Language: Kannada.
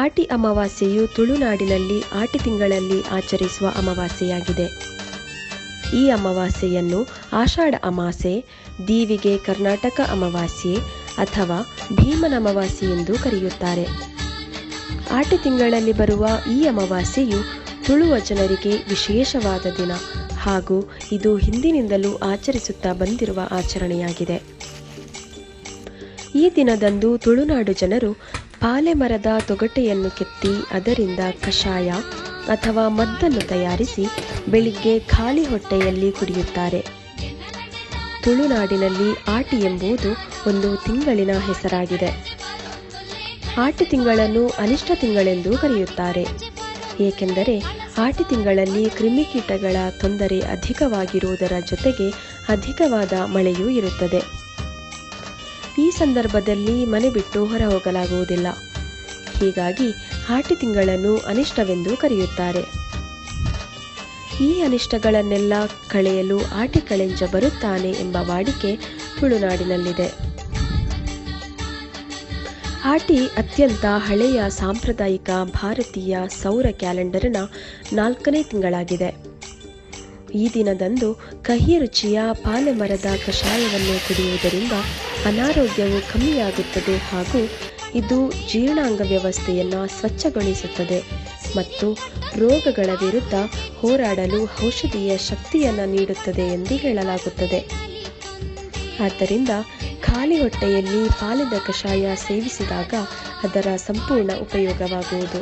ಆಟಿ ಅಮಾವಾಸ್ಯೆಯು ತುಳುನಾಡಿನಲ್ಲಿ ಆಟಿ ತಿಂಗಳಲ್ಲಿ ಆಚರಿಸುವ ಅಮಾವಾಸ್ಯೆಯಾಗಿದೆ. ಈ ಅಮಾವಾಸ್ಯೆಯನ್ನು ಆಷಾಢ ಅಮಾವಾಸ್ಯೆ, ದೀವಿಗೆ ಕರ್ನಾಟಕ ಅಮಾವಾಸ್ಯೆ ಅಥವಾ ಭೀಮನ ಅಮಾವಾಸ್ಯೆ ಎಂದು ಕರೆಯುತ್ತಾರೆ. ಆಟಿ ತಿಂಗಳಲ್ಲಿ ಬರುವ ಈ ಅಮಾವಾಸ್ಯೆಯು ತುಳುವ ಜನರಿಗೆ ವಿಶೇಷವಾದ ದಿನ ಹಾಗೂ ಇದು ಹಿಂದಿನಿಂದಲೂ ಆಚರಿಸುತ್ತಾ ಬಂದಿರುವ ಆಚರಣೆಯಾಗಿದೆ. ಈ ದಿನದಂದು ತುಳುನಾಡು ಜನರು ಪಾಲೆ ಮರದ ತೊಗಟೆಯನ್ನು ಕೆತ್ತಿ ಅದರಿಂದ ಕಷಾಯ ಅಥವಾ ಮದ್ದನ್ನು ತಯಾರಿಸಿ ಬೆಳಿಗ್ಗೆ ಖಾಲಿ ಹೊಟ್ಟೆಯಲ್ಲಿ ಕುಡಿಯುತ್ತಾರೆ. ತುಳುನಾಡಿನಲ್ಲಿ ಆಟಿ ಎಂಬುದು ಒಂದು ತಿಂಗಳಿನ ಹೆಸರಾಗಿದೆ. ಆಟಿ ತಿಂಗಳನ್ನು ಅನಿಷ್ಟ ತಿಂಗಳೆಂದು ಕರೆಯುತ್ತಾರೆ. ಏಕೆಂದರೆ ಆಟಿ ತಿಂಗಳಲ್ಲಿ ಕ್ರಿಮಿಕೀಟಗಳ ತೊಂದರೆ ಅಧಿಕವಾಗಿರುವುದರ ಜೊತೆಗೆ ಅಧಿಕವಾದ ಮಳೆಯೂ ಇರುತ್ತದೆ. ಈ ಸಂದರ್ಭದಲ್ಲಿ ಮನೆ ಬಿಟ್ಟು ಹೊರ ಹೋಗಲಾಗುವುದಿಲ್ಲ. ಹೀಗಾಗಿ ಆಟಿ ತಿಂಗಳನ್ನು ಅನಿಷ್ಟವೆಂದು ಕರೆಯುತ್ತಾರೆ. ಈ ಅನಿಷ್ಟಗಳನ್ನೆಲ್ಲ ಕಳೆಯಲು ಆಟಿ ಕಳೆಂಜ ಬರುತ್ತಾನೆ ಎಂಬ ವಾಡಿಕೆ ತುಳುನಾಡಿನಲ್ಲಿದೆ. ಆಟಿ ಅತ್ಯಂತ ಹಳೆಯ ಸಾಂಪ್ರದಾಯಿಕ ಭಾರತೀಯ ಸೌರ ಕ್ಯಾಲೆಂಡರಿನ 4ನೇ ತಿಂಗಳಾಗಿದೆ. ಈ ದಿನದಂದು ಕಹಿ ರುಚಿಯ ಪಾಲೆ ಮರದ ಕಷಾಯವನ್ನು ಕುಡಿಯುವುದರಿಂದ ಅನಾರೋಗ್ಯವು ಕಮ್ಮಿಯಾಗುತ್ತದೆ ಹಾಗೂ ಇದು ಜೀರ್ಣಾಂಗ ವ್ಯವಸ್ಥೆಯನ್ನು ಸ್ವಚ್ಛಗೊಳಿಸುತ್ತದೆ ಮತ್ತು ರೋಗಗಳ ವಿರುದ್ಧ ಹೋರಾಡಲು ಔಷಧೀಯ ಶಕ್ತಿಯನ್ನು ನೀಡುತ್ತದೆ ಎಂದು ಹೇಳಲಾಗುತ್ತದೆ. ಆದ್ದರಿಂದ ಖಾಲಿ ಹೊಟ್ಟೆಯಲ್ಲಿ ಪಾಲಿದ ಕಷಾಯ ಸೇವಿಸಿದಾಗ ಅದರ ಸಂಪೂರ್ಣ ಉಪಯೋಗವಾಗುವುದು.